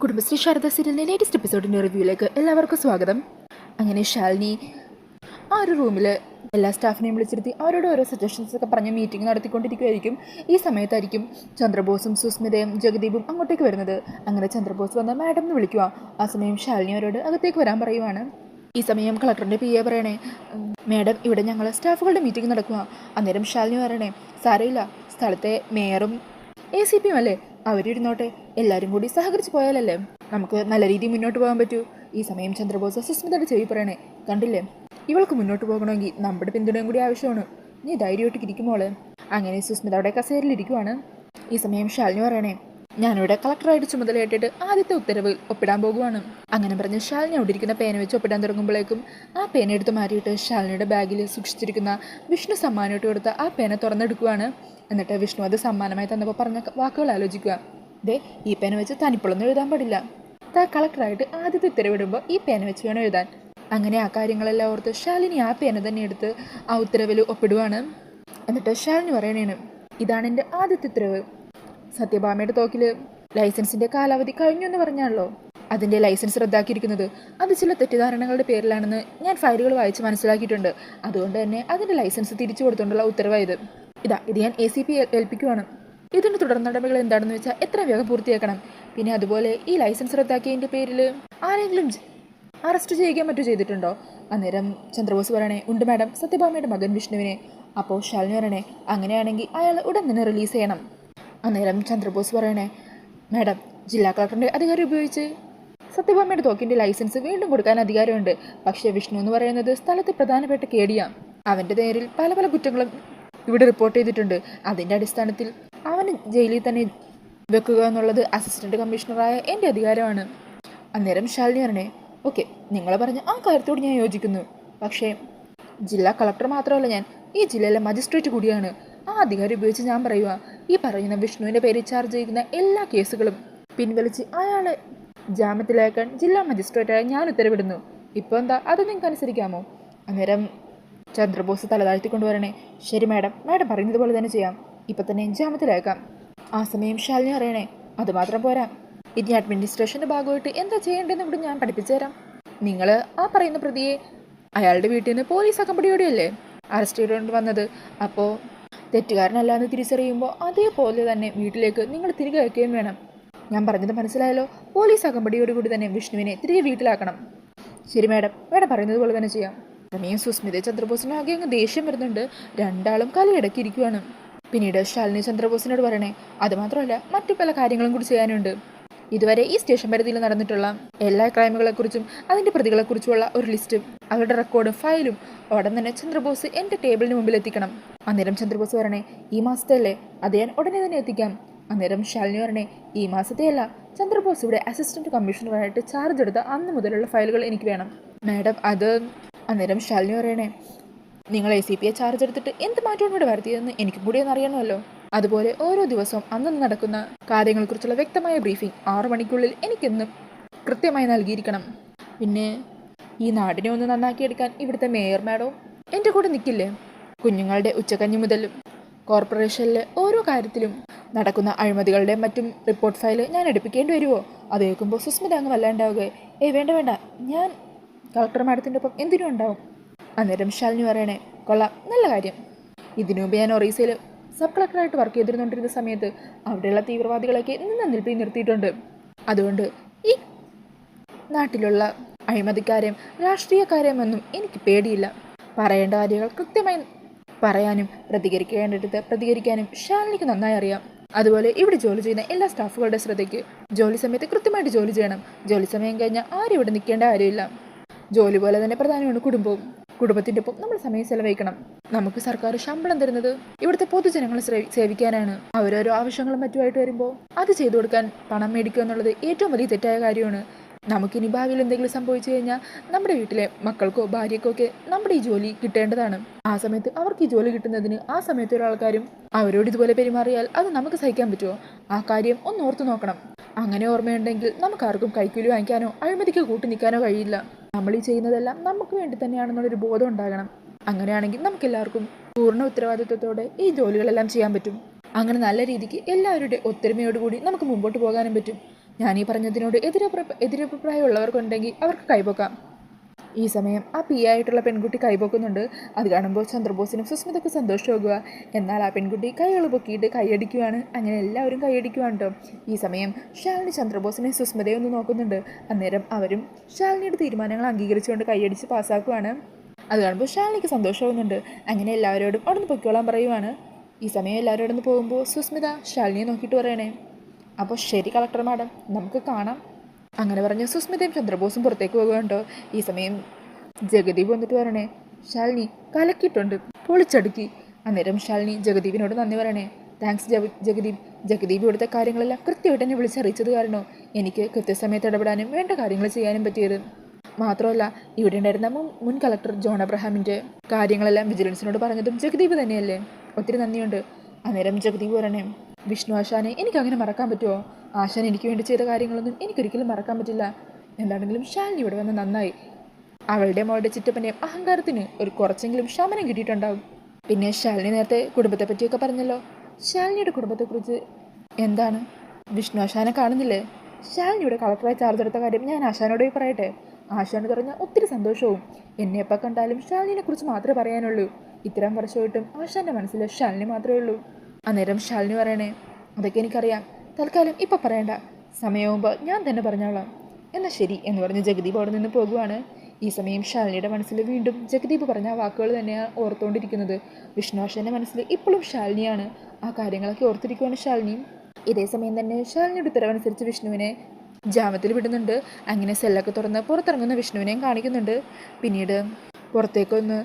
കുടുംബശ്രീ ശാരദ സീരിയലിൻ്റെ ലേറ്റസ്റ്റ് എപ്പിസോഡിൻ്റെ റിവ്യൂയിലേക്ക് എല്ലാവർക്കും സ്വാഗതം. അങ്ങനെ ശാലിനി ആ ഒരു റൂമിൽ എല്ലാ സ്റ്റാഫിനെയും വിളിച്ചിരുത്തി അവരോട് ഓരോ സജഷൻസ് ഒക്കെ പറഞ്ഞ് മീറ്റിംഗ് നടത്തിക്കൊണ്ടിരിക്കുകയായിരിക്കും. ഈ സമയത്തായിരിക്കും ചന്ദ്രബോസും സുസ്മിതയും ജഗദീപും അങ്ങോട്ടേക്ക് വരുന്നത്. അങ്ങനെ ചന്ദ്രബോസ് വന്ന് മാഡം എന്ന് വിളിക്കുക. ആ സമയം ശാലിനി അവരോട് അകത്തേക്ക് വരാൻ പറയുവാണ്. ഈ സമയം കളക്ടറിൻ്റെ PA പറയണേ, മാഡം ഇവിടെ ഞങ്ങൾ സ്റ്റാഫുകളുടെ മീറ്റിംഗ് നടക്കുക. അന്നേരം ശാലിനി പറയണേ, സാരമില്ല, സ്ഥലത്തെ മേയറും ACPയും അല്ലേ, അവരിരുന്നോട്ടെ, എല്ലാവരും കൂടി സഹകരിച്ച് പോയാലല്ലേ നമുക്ക് നല്ല രീതിയിൽ മുന്നോട്ട് പോകാൻ പറ്റൂ. ഈ സമയം ചന്ദ്രബോസ് സുസ്മിതയുടെ ചെവി പറയണേ, കണ്ടില്ലേ, ഇവൾക്ക് മുന്നോട്ട് പോകണമെങ്കിൽ നമ്മുടെ പിന്തുണയും കൂടി ആവശ്യമാണ്, നീ ധൈര്യമായിട്ട് ഇരിക്കുമോളെ. അങ്ങനെ സുസ്മിത അവിടെ കസേരയിലിരിക്കുവാണ്. ഈ സമയം ശാലിനി പറയണേ, ഞാനിവിടെ കളക്ടറായിട്ട് ചുമതലയായിട്ടിട്ട് ആദ്യത്തെ ഉത്തരവ് ഒപ്പിടാൻ പോകുവാണ്. അങ്ങനെ പറഞ്ഞ് ശാലിനി അവിടെ ഇരിക്കുന്ന പേന വെച്ച് ഒപ്പിടാൻ തുടങ്ങുമ്പോഴേക്കും ആ പേന എടുത്ത് മാറ്റിയിട്ട് ശാലിനിയുടെ ബാഗിൽ സൂക്ഷിച്ചിരിക്കുന്ന വിഷ്ണു സമ്മാനമായിട്ട് കൊടുത്ത ആ പേന തുറന്നെടുക്കുവാണ്. എന്നിട്ട് വിഷ്ണു അത് സമ്മാനമായി തന്നപ്പോൾ പറഞ്ഞ വാക്കുകൾ ആലോചിക്കുക. ദേ, ഈ പേന വെച്ച് തനിപ്പൊളൊന്നും എഴുതാൻ പാടില്ല, താ കളക്ടറായിട്ട് ആദ്യത്തെ ഉത്തരവിടുമ്പോൾ ഈ പേന വെച്ച് വേണം എഴുതാൻ. അങ്ങനെ ആ കാര്യങ്ങളെല്ലാം ഓർത്ത് ശാലിനി ആ പേന തന്നെ എടുത്ത് ആ ഉത്തരവിൽ ഒപ്പിടുവാണ്. എന്നിട്ട് ശാലിനി പറയണേണ്, ഇതാണ് എൻ്റെ ആദ്യത്തെ ഉത്തരവ്. സത്യഭാമയുടെ തോക്കിൽ ലൈസൻസിൻ്റെ കാലാവധി കഴിഞ്ഞു എന്ന് പറഞ്ഞാണല്ലോ അതിൻ്റെ ലൈസൻസ് റദ്ദാക്കിയിരിക്കുന്നത്. അത് ചില തെറ്റിദ്ധാരണകളുടെ പേരിലാണെന്ന് ഞാൻ ഫയലുകൾ വായിച്ച് മനസ്സിലാക്കിയിട്ടുണ്ട്. അതുകൊണ്ട് തന്നെ അതിൻ്റെ ലൈസൻസ് തിരിച്ചു കൊടുത്തുകൊണ്ടുള്ള ഉത്തരവായത്. ഇത് ഞാൻ ACP ഏൽപ്പിക്കുവാണ്. ഇതിൻ്റെ തുടർ നടപടികൾ എന്താണെന്ന് വെച്ചാൽ എത്ര വേഗം പൂർത്തിയാക്കണം. പിന്നെ അതുപോലെ ഈ ലൈസൻസ് റദ്ദാക്കിയതിൻ്റെ പേരിൽ ആരെങ്കിലും അറസ്റ്റ് ചെയ്യുകയോ മറ്റോ ചെയ്തിട്ടുണ്ടോ? അന്നേരം ചന്ദ്രബോസ് പറയണേ, ഉണ്ട് മാഡം, സത്യഭാമയുടെ മകൻ വിഷ്ണുവിനെ. അപ്പോൾ ശാലിനി പറയണേ, അങ്ങനെയാണെങ്കിൽ അയാൾ ഉടൻ തന്നെ റിലീസ് ചെയ്യണം. അന്നേരം ചന്ദ്രബോസ് പറയണേ, മാഡം, ജില്ലാ കളക്ടറിൻ്റെ അധികാരം ഉപയോഗിച്ച് സത്യഭാമയുടെ തോക്കിൻ്റെ ലൈസൻസ് വീണ്ടും കൊടുക്കാൻ അധികാരമുണ്ട്. പക്ഷേ വിഷ്ണു എന്ന് പറയുന്നത് സ്ഥലത്ത് പ്രധാനപ്പെട്ട കേടിയാണ്. അവൻ്റെ നേരിൽ പല പല കുറ്റങ്ങളും ഇവിടെ റിപ്പോർട്ട് ചെയ്തിട്ടുണ്ട്. അതിൻ്റെ അടിസ്ഥാനത്തിൽ അവന് ജയിലിൽ തന്നെ വെക്കുക എന്നുള്ളത് അസിസ്റ്റന്റ് കമ്മീഷണറായ എൻ്റെ അധികാരമാണ്. അന്നേരം ശാലിനി പറഞ്ഞേ, ഓക്കെ, നിങ്ങൾ പറഞ്ഞ ആ കാര്യത്തോട് ഞാൻ യോജിക്കുന്നു. പക്ഷേ ജില്ലാ കളക്ടർ മാത്രമല്ല, ഞാൻ ഈ ജില്ലയിലെ മജിസ്ട്രേറ്റ് കൂടിയാണ്. ആ അധികാരം ഉപയോഗിച്ച് ഞാൻ പറയുക, ഈ പറയുന്ന വിഷ്ണുവിൻ്റെ പേരിൽ ചാർജ് ചെയ്യുന്ന എല്ലാ കേസുകളും പിൻവലിച്ച് അയാളെ ജാമ്യത്തിലാക്കാൻ ജില്ലാ മജിസ്ട്രേറ്റായ ഞാൻ ഉത്തരവിടുന്നു. ഇപ്പോൾ എന്താ, അത് നിങ്ങൾക്ക് അനുസരിക്കാമോ? അന്നേരം ചന്ദ്രബോസ് തലതാഴ്ത്തിക്കൊണ്ടുവരണേ, ശരി മാഡം, മാഡം പറയുന്നത് പോലെ തന്നെ ചെയ്യാം, ഇപ്പം തന്നെ ജാമ്യത്തിലാക്കാം. ആ സമയം ശാലിനി അറിയണേ, അതുമാത്രം പോരാ, ഇനി അഡ്മിനിസ്ട്രേഷൻ്റെ ഭാഗമായിട്ട് എന്താ ചെയ്യേണ്ടതെന്ന് ഇവിടെ ഞാൻ പഠിപ്പിച്ചു തരാം. നിങ്ങൾ ആ പറയുന്ന പ്രതിയെ അയാളുടെ വീട്ടിൽ നിന്ന് പോലീസ് അകമ്പടിയോടെയല്ലേ അറസ്റ്റ് ചെയ്തുകൊണ്ട് വന്നത്. അപ്പോൾ തെറ്റുകാരനല്ല എന്ന് തിരിച്ചറിയുമ്പോൾ അതേപോലെ തന്നെ വീട്ടിലേക്ക് നിങ്ങൾ തിരികെ അയക്കുകയും വേണം. ഞാൻ പറഞ്ഞത് മനസ്സിലായല്ലോ? പോലീസ് അകമ്പടിയോടുകൂടി തന്നെ വിഷ്ണുവിനെ തിരികെ വീട്ടിലാക്കണം. ശരി മാഡം, മാഡം പറയുന്നത് പോലെ തന്നെ ചെയ്യാം. സമയം സുസ്മിത ചന്ദ്രബോസിന് ആകെ അങ്ങ് ദേഷ്യം വരുന്നുണ്ട്. രണ്ടാളും കലയിടക്കിയിരിക്കുവാണ്. പിന്നീട് ശാലിനി ചന്ദ്രബോസിനോട് പറയണേ, അതുമാത്രമല്ല മറ്റു പല കാര്യങ്ങളും കൂടി ചെയ്യാനുണ്ട്. ഇതുവരെ ഈ സ്റ്റേഷൻ പരിധിയിൽ നടന്നിട്ടുള്ള എല്ലാ ക്രൈമുകളെക്കുറിച്ചും അതിൻ്റെ പ്രതികളെക്കുറിച്ചുമുള്ള ഒരു ലിസ്റ്റും അവരുടെ റെക്കോർഡും ഫയലും ഉടൻ തന്നെ ചന്ദ്രബോസ് എൻ്റെ ടേബിളിന് മുമ്പിൽ എത്തിക്കണം. അന്നേരം ചന്ദ്രബോസ് പറയണേ, ഈ മാസത്തെ അല്ലേ? അത് ഞാൻ ഉടനെ തന്നെ എത്തിക്കാം. അന്നേരം ശാലിനി പറയണേ, ഈ മാസത്തെയല്ല, ചന്ദ്രബോസ് ഇവിടെ അസിസ്റ്റന്റ് കമ്മീഷണറായിട്ട് ചാർജ് എടുത്ത അന്ന് മുതലുള്ള ഫയലുകൾ എനിക്ക് വേണം. മാഡം അത് അന്നേരം ശാലിനി പറയണേ, നിങ്ങൾ ACPയെ ചാർജ് എടുത്തിട്ട് എന്ത് മാറ്റമാണ് ഇവിടെ വരുത്തിയതെന്ന് എനിക്കും കൂടി ഒന്ന് അറിയണമല്ലോ. അതുപോലെ ഓരോ ദിവസവും അന്ന് നടക്കുന്ന കാര്യങ്ങളെക്കുറിച്ചുള്ള വ്യക്തമായ ബ്രീഫിംഗ് 6 മണിക്കുള്ളിൽ എനിക്കെന്നും കൃത്യമായി നൽകിയിരിക്കണം. പിന്നെ ഈ നാടിനെ ഒന്ന് നന്നാക്കിയെടുക്കാൻ ഇവിടുത്തെ മേയർ മാഡവും എൻ്റെ കൂടെ നിൽക്കില്ലേ? കുഞ്ഞുങ്ങളുടെ ഉച്ചക്കഞ്ഞി മുതൽ കോർപ്പറേഷനിലെ ഓരോ കാര്യത്തിലും നടക്കുന്ന അഴിമതികളുടെ മറ്റും റിപ്പോർട്ട് ഫയൽ ഞാൻ എടുപ്പിക്കേണ്ടി വരുമോ? അത് കേൾക്കുമ്പോൾ സുസ്മിത അങ്ങ് വല്ലാണ്ടാവുകയെ, വേണ്ട വേണ്ട, ഞാൻ കളക്ടർ മാഡത്തിൻ്റെ ഒപ്പം എന്തിനും ഉണ്ടാവും. അന്നേരം ശാലിനി പറയണേ, കൊള്ളാം, നല്ല കാര്യം. ഇതിനു മുമ്പ് ഞാൻ ഒറീസയിൽ സബ് കളക്ടറായിട്ട് വർക്ക് ചെയ്തിരുന്നുകൊണ്ടിരുന്ന സമയത്ത് അവിടെയുള്ള തീവ്രവാദികളൊക്കെ നിൽപ്പി നിർത്തിയിട്ടുണ്ട്. അതുകൊണ്ട് ഈ നാട്ടിലുള്ള അഴിമതിക്കാരെയും രാഷ്ട്രീയക്കാരെയും ഒന്നും എനിക്ക് പേടിയില്ല. പറയേണ്ട കാര്യങ്ങൾ കൃത്യമായി പറയാനും പ്രതികരിക്കേണ്ടടുത്ത് പ്രതികരിക്കാനും ശാലിനിക്ക് നന്നായി അറിയാം. അതുപോലെ ഇവിടെ ജോലി ചെയ്യുന്ന എല്ലാ സ്റ്റാഫുകളുടെ ശ്രദ്ധയ്ക്ക് ജോലി സമയത്ത് കൃത്യമായിട്ട് ജോലി ചെയ്യണം. ജോലി സമയം കഴിഞ്ഞാൽ ആരും ഇവിടെ നിൽക്കേണ്ട കാര്യമില്ല. ജോലി പോലെ തന്നെ പ്രധാനമാണ് കുടുംബവും. കുടുംബത്തിൻ്റെ ഒപ്പം നമ്മൾ സമയം ചെലവഴിക്കണം. നമുക്ക് സർക്കാർ ശമ്പളം തരുന്നത് ഇവിടുത്തെ പൊതുജനങ്ങളെ സേവിക്കാനാണ്. അവരോരോ ആവശ്യങ്ങളും മറ്റുമായിട്ട് വരുമ്പോൾ അത് ചെയ്തു കൊടുക്കാൻ പണം മേടിക്കുക എന്നുള്ളത് ഏറ്റവും വലിയ തെറ്റായ കാര്യമാണ്. നമുക്കിനി ഭാവിയിൽ എന്തെങ്കിലും സംഭവിച്ചു കഴിഞ്ഞാൽ നമ്മുടെ വീട്ടിലെ മക്കൾക്കോ ഭാര്യക്കോ ഒക്കെ നമ്മുടെ ഈ ജോലി കിട്ടേണ്ടതാണ്. ആ സമയത്ത് അവർക്ക് ഈ ജോലി കിട്ടുന്നതിന് ആ സമയത്ത് ഒരാൾക്കാരും അവരോട് ഇതുപോലെ പെരുമാറിയാൽ അത് നമുക്ക് സഹിക്കാൻ പറ്റുമോ? ആ കാര്യം ഒന്ന് ഓർത്തു നോക്കണം. അങ്ങനെ ഓർമ്മയുണ്ടെങ്കിൽ നമുക്കാർക്കും കൈക്കൂലി വാങ്ങിക്കാനോ അഴിമതിക്ക് കൂട്ടി നിൽക്കാനോ കഴിയില്ല. നമ്മൾ ഈ ചെയ്യുന്നതെല്ലാം നമുക്ക് വേണ്ടി തന്നെയാണെന്നുള്ളൊരു ബോധം ഉണ്ടാകണം. അങ്ങനെയാണെങ്കിൽ നമുക്കെല്ലാവർക്കും പൂർണ്ണ ഉത്തരവാദിത്വത്തോടെ ഈ ജോലികളെല്ലാം ചെയ്യാൻ പറ്റും. അങ്ങനെ നല്ല രീതിക്ക് എല്ലാവരുടെ ഒത്തൊരുമയോടുകൂടി നമുക്ക് മുമ്പോട്ട് പോകാനും പറ്റും. ഞാനീ പറഞ്ഞതിനോട് എതിരഭിപ്രായമുള്ളവർക്കുണ്ടെങ്കിൽ അവർക്ക് കൈപോക്കാം. ഈ സമയം ആ ആയിട്ടുള്ള പെൺകുട്ടി കൈപോക്കുന്നുണ്ട്. അത് കാണുമ്പോൾ ചന്ദ്രബോസിനും സുസ്മിതയ്ക്ക് സന്തോഷമാകുക. എന്നാൽ ആ പെൺകുട്ടി കൈകൾ പൊക്കിയിട്ട് കൈയടിക്കുവാണ്. അങ്ങനെ എല്ലാവരും കൈയടിക്കുവാണ് കേട്ടോ. ഈ സമയം ശാലിനി ചന്ദ്രബോസിനെ സുസ്മിതയെ ഒന്ന് നോക്കുന്നുണ്ട്. അന്നേരം അവരും ശാലിനിയുടെ തീരുമാനങ്ങൾ അംഗീകരിച്ചുകൊണ്ട് കൈയടിച്ച് പാസ്സാക്കുവാണ്. അത് കാണുമ്പോൾ ശാലിനിക്ക് സന്തോഷമാകുന്നുണ്ട്. അങ്ങനെ എല്ലാവരോടും അവിടെ നിന്ന് പൊയ്ക്കോളാൻ പറയുവാണ്. ഈ സമയം എല്ലാവരോടും ഒന്ന് പോകുമ്പോൾ സുസ്മിത ശാലിനിയെ നോക്കിയിട്ട് പറയണേ, അപ്പോൾ ശരി കളക്ടർ മാഡം, നമുക്ക് കാണാം. അങ്ങനെ പറഞ്ഞ് സുസ്മിതയും ചന്ദ്രബോസും പുറത്തേക്ക് പോകുകയുണ്ടോ. ഈ സമയം ജഗദീപ് വന്നിട്ട് പറയണേ, ശാലിനി കലക്കിയിട്ടുണ്ട്, പൊളിച്ചടുക്കി. അന്നേരം ശാലിനി ജഗദീപിനോട് നന്ദി പറയണേ. താങ്ക്സ് ജഗദീപ്. ജഗദീപ് ഇവിടുത്തെ കാര്യങ്ങളെല്ലാം കൃത്യമായിട്ട് എന്നെ വിളിച്ചറിയിച്ചത് കാരണോ എനിക്ക് കൃത്യസമയത്ത് ഇടപെടാനും വേണ്ട കാര്യങ്ങൾ ചെയ്യാനും പറ്റിയത്. മാത്രമല്ല ഇവിടെ ഉണ്ടായിരുന്ന മുൻ കളക്ടർ ജോൺ അബ്രഹാമിൻ്റെ കാര്യങ്ങളെല്ലാം വിജിലൻസിനോട് പറഞ്ഞതും ജഗദീപ് തന്നെയല്ലേ. ഒത്തിരി നന്ദിയുണ്ട്. അന്നേരം ജഗദീപ് പറയണേ, വിഷ്ണു ആശാനെ എനിക്കങ്ങനെ മറക്കാൻ പറ്റുമോ? ആശാൻ എനിക്ക് വേണ്ടി ചെയ്ത കാര്യങ്ങളൊന്നും എനിക്കൊരിക്കലും മറക്കാൻ പറ്റില്ല. എന്താണെങ്കിലും ശാലിനി ഇവിടെ വന്ന് നന്നായി. അവളുടെ മോളുടെ ചിറ്റപ്പൻ്റെയും അഹങ്കാരത്തിന് ഒരു കുറച്ചെങ്കിലും ശമനം കിട്ടിയിട്ടുണ്ടാവും. പിന്നെ ശാലിനി നേരത്തെ കുടുംബത്തെ പറ്റിയൊക്കെ പറഞ്ഞല്ലോ. ശാലിനിയുടെ കുടുംബത്തെക്കുറിച്ച് എന്താണ്? വിഷ്ണു ആശാനെ കാണുന്നില്ലേ? ശാലിനിയുടെ കളക്ടറായി ചാർജ് എടുത്ത കാര്യം ഞാൻ ആശാനോട് പറയട്ടെ. ആശാന് പറഞ്ഞാൽ ഒത്തിരി സന്തോഷവും. എന്നെ എപ്പോൾ കണ്ടാലും ശാലിനിയെ കുറിച്ച് മാത്രമേ പറയാനുള്ളൂ. ഇത്തരം വർഷമായിട്ടും ആശാൻ്റെ മനസ്സിൽ ശാലിനി മാത്രമേ ഉള്ളൂ. അന്നേരം ശാലിനി പറയണേ, അതൊക്കെ എനിക്കറിയാം, തൽക്കാലം ഇപ്പം പറയണ്ട, സമയമാകുമ്പോൾ ഞാൻ തന്നെ പറഞ്ഞോളാം. എന്നാൽ ശരി എന്ന് പറഞ്ഞ് ജഗദീപ് അവിടെ നിന്ന് പോകുവാണ്. ഈ സമയം ശാലിനിയുടെ മനസ്സിൽ വീണ്ടും ജഗദീപ് പറഞ്ഞ ആ വാക്കുകൾ തന്നെയാണ് ഓർത്തുകൊണ്ടിരിക്കുന്നത്. വിഷ്ണുവാശൻ്റെ മനസ്സിൽ ഇപ്പോഴും ശാലിനിയാണ്. ആ കാര്യങ്ങളൊക്കെ ഓർത്തിരിക്കുവാണ് ശാലിനിയും. ഇതേ സമയം തന്നെ ശാലിനിയുടെ ഉത്തരവനുസരിച്ച് വിഷ്ണുവിനെ ജാമത്തിൽ വിടുന്നുണ്ട്. അങ്ങനെ സെല്ലൊക്കെ തുറന്ന് പുറത്തിറങ്ങുന്ന വിഷ്ണുവിനെയും കാണിക്കുന്നുണ്ട്. പിന്നീട് പുറത്തേക്കൊന്ന്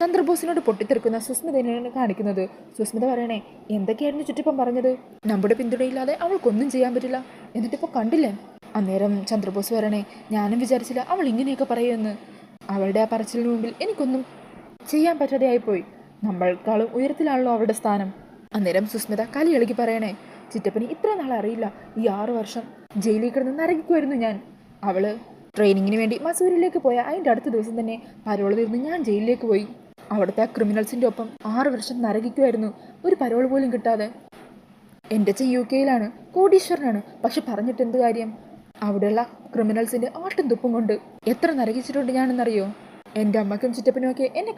ചന്ദ്രബോസിനോട് പൊട്ടിത്തെറിക്കുന്ന സുസ്മിതനെയാണ് കാണിക്കുന്നത്. സുസ്മിത പറയണേ, എന്തൊക്കെയായിരുന്നു ചുറ്റിപ്പം പറഞ്ഞത്? നമ്മുടെ പിന്തുണയില്ലാതെ അവൾക്കൊന്നും ചെയ്യാൻ പറ്റില്ല, എന്നിട്ടിപ്പോൾ കണ്ടില്ലേ? അന്നേരം ചന്ദ്രബോസ് പറയണേ, ഞാനും വിചാരിച്ചില്ല അവൾ ഇങ്ങനെയൊക്കെ പറയുമെന്ന്. അവളുടെ ആ പറച്ചിലിന് മുമ്പിൽ എനിക്കൊന്നും ചെയ്യാൻ പറ്റാതെയായിപ്പോയി. നമ്മൾക്കാളും ഉയരത്തിലാണല്ലോ അവളുടെ സ്ഥാനം. അന്നേരം സുസ്മിത കലികളിക്ക് പറയണേ, ചിറ്റപ്പന് ഇത്ര നാൾ അറിയില്ല, ഈ 6 വർഷം ജയിലിൽ കിടന്ന് നരകിക്കുമായിരുന്നു ഞാൻ. അവള് ട്രെയിനിങ്ങിന് വേണ്ടി മസൂരിലേക്ക് പോയ അതിൻ്റെ അടുത്ത ദിവസം തന്നെ പരോൾ തീർന്ന് ഞാൻ ജയിലിലേക്ക് പോയി. അവിടുത്തെ ആ ക്രിമിനൽസിൻ്റെ ഒപ്പം 6 വർഷം നരകിക്കുമായിരുന്നു, ഒരു പരോൾ പോലും കിട്ടാതെ. എൻ്റെ അച്ഛൻ UK കോടീശ്വരനാണ്. പക്ഷെ പറഞ്ഞിട്ട് എന്ത് കാര്യം? അവിടെയുള്ള ക്രിമിനൽസിൻ്റെ ആട്ടും തുപ്പും കൊണ്ട് എത്ര നരകിച്ചിട്ടുണ്ട് ഞാനെന്നറിയോ? എൻ്റെ അമ്മയ്ക്കും ചിറ്റപ്പനുമൊക്കെ എന്നെ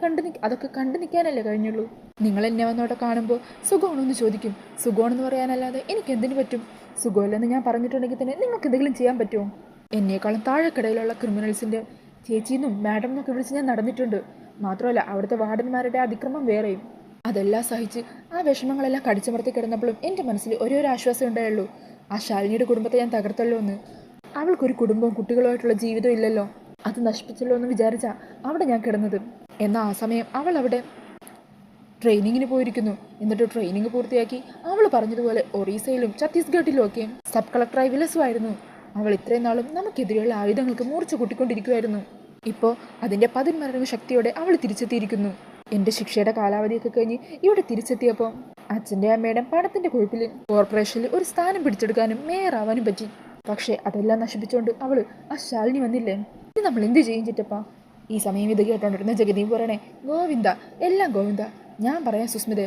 അതൊക്കെ കണ്ടു നിൽക്കാനല്ലേ കഴിഞ്ഞുള്ളൂ. നിങ്ങൾ എന്നെ വന്നോടെ കാണുമ്പോൾ സുഖമാണെന്ന് ചോദിക്കും. സുഖമാണെന്ന് പറയാനല്ലാതെ എനിക്ക് എന്തിനു പറ്റും? സുഖമില്ലെന്ന് ഞാൻ പറഞ്ഞിട്ടുണ്ടെങ്കിൽ തന്നെ നിങ്ങൾക്ക് എന്തെങ്കിലും ചെയ്യാൻ പറ്റുമോ? എന്നേക്കാളും താഴെക്കടയിലുള്ള ക്രിമിനൽസിൻ്റെ ചേച്ചിന്നും മാഡം എന്നൊക്കെ വിളിച്ച് ഞാൻ നടന്നിട്ടുണ്ട്. മാത്രമല്ല അവിടുത്തെ വാർഡന്മാരുടെ അതിക്രമം വേറെയും. അതെല്ലാം സഹിച്ച് ആ വിഷമങ്ങളെല്ലാം കടിച്ചമർത്തി കിടന്നപ്പോഴും എൻ്റെ മനസ്സിൽ ഒരേ ആശ്വാസം ഉണ്ടായുള്ളൂ, ആ ശാലിനിയുടെ കുടുംബത്തെ ഞാൻ തകർത്തല്ലോ എന്ന്. അവൾക്കൊരു കുടുംബവും കുട്ടികളുമായിട്ടുള്ള ജീവിതം ഇല്ലല്ലോ, അത് നശിപ്പിച്ചല്ലോ എന്ന് വിചാരിച്ചാൽ അവിടെ ഞാൻ കിടന്നത്. എന്നാൽ ആ സമയം അവൾ അവിടെ ട്രെയിനിങ്ങിന് പോയിരിക്കുന്നു. എന്നിട്ട് ട്രെയിനിങ് പൂർത്തിയാക്കി അവൾ പറഞ്ഞതുപോലെ ഒറീസയിലും ഛത്തീസ്ഗഡിലും ഒക്കെ സബ് കളക്ടറായി വിലസുമായിരുന്നു. അവൾ ഇത്രയും നാളും നമുക്കെതിരെയുള്ള ആയുധങ്ങൾക്ക് മൂർച്ച കൂട്ടിക്കൊണ്ടിരിക്കുമായിരുന്നു. ഇപ്പോൾ അതിൻ്റെ 10 മടങ്ങ് ശക്തിയോടെ അവൾ തിരിച്ചെത്തിയിരിക്കുന്നു. എൻ്റെ ശിക്ഷയുടെ കാലാവധിയൊക്കെ കഴിഞ്ഞ് ഇവിടെ തിരിച്ചെത്തിയപ്പോൾ അച്ഛൻ്റെ അമ്മയുടെ പണത്തിൻ്റെ കുഴപ്പിൽ കോർപ്പറേഷനിൽ ഒരു സ്ഥാനം പിടിച്ചെടുക്കാനും മേയറാവാനും പറ്റി. പക്ഷേ അതെല്ലാം നശിപ്പിച്ചുകൊണ്ട് അവൾ ആ ശാലിനി വന്നില്ലേ? ഇനി നമ്മൾ എന്ത് ചെയ്യും ചിറ്റപ്പ? ഈ സമയം ഇത് കേട്ടോണ്ടിരുന്ന ജഗദീപ് പറയണേ, ഗോവിന്ദ, എല്ലാം ഗോവിന്ദ. ഞാൻ പറയാം സുസ്മിത,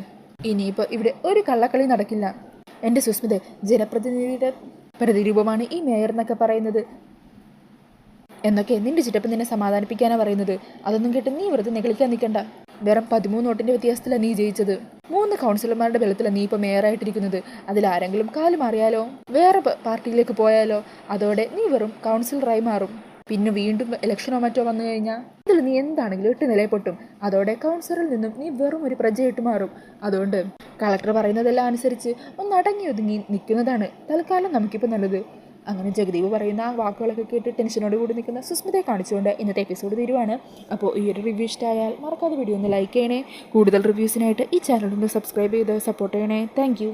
ഇനിയിപ്പോൾ ഇവിടെ ഒരു കള്ളക്കളി നടക്കില്ല. എൻ്റെ സുസ്മിത, ജനപ്രതിനിധിയുടെ പ്രതിരൂപമാണ് ഈ മേയർ എന്നൊക്കെ പറയുന്നത് എന്നൊക്കെ നിന്റെ ചിറ്റപ്പൻ നിന്നെ സമാധാനിപ്പിക്കാനാണ് പറയുന്നത്. അതൊന്നും കേട്ട് നീ വെറുതെ നിഗളിക്കാൻ നിൽക്കണ്ട. വെറും 13 വോട്ടിൻ്റെ വ്യത്യാസത്തിലാണ് നീ ജയിച്ചത്. 3 കൗൺസിലർമാരുടെ ബലത്തിലാണ് നീ ഇപ്പോൾ മേയറായിട്ടിരിക്കുന്നത്. അതിലാരെങ്കിലും കാല് മാറിയാലോ, വേറെ പാർട്ടിയിലേക്ക് പോയാലോ, അതോടെ നീ വെറും കൗൺസിലറായി മാറും. പിന്നെ വീണ്ടും ഇലക്ഷനോ മറ്റോ വന്നു കഴിഞ്ഞാൽ അതിൽ നീ എന്താണെങ്കിലും 8 നിലയിൽ അതോടെ കൗൺസിലറിൽ നിന്നും നീ വെറും ഒരു പ്രജയായിട്ട് മാറും. അതുകൊണ്ട് കളക്ടർ പറയുന്നതെല്ലാം അനുസരിച്ച് ഒന്ന് അടങ്ങി ഒതുങ്ങി നിൽക്കുന്നതാണ് തൽക്കാലം നമുക്കിപ്പോൾ നല്ലത്. അങ്ങനെ ജഗദീപ് പറയുന്ന ആ വാക്കുകളൊക്കെ കേട്ട് ടെൻഷനോട് കൂടി നിൽക്കുന്ന സുസ്മിതയെ കാണിച്ചുകൊണ്ട് ഇന്നത്തെ എപ്പിസോഡ് തീരുവാണ്. അപ്പോൾ ഈ ഒരു റിവ്യൂ ഇഷ്ടമായാൽ മറക്കാതെ വീഡിയോ ഒന്ന് ലൈക്ക് ചെയ്യണേ. കൂടുതൽ റിവ്യൂസിനായിട്ട് ഈ ചാനൽ ഒന്ന് സബ്സ്ക്രൈബ് ചെയ്ത് സപ്പോർട്ട് ചെയ്യണേ. താങ്ക്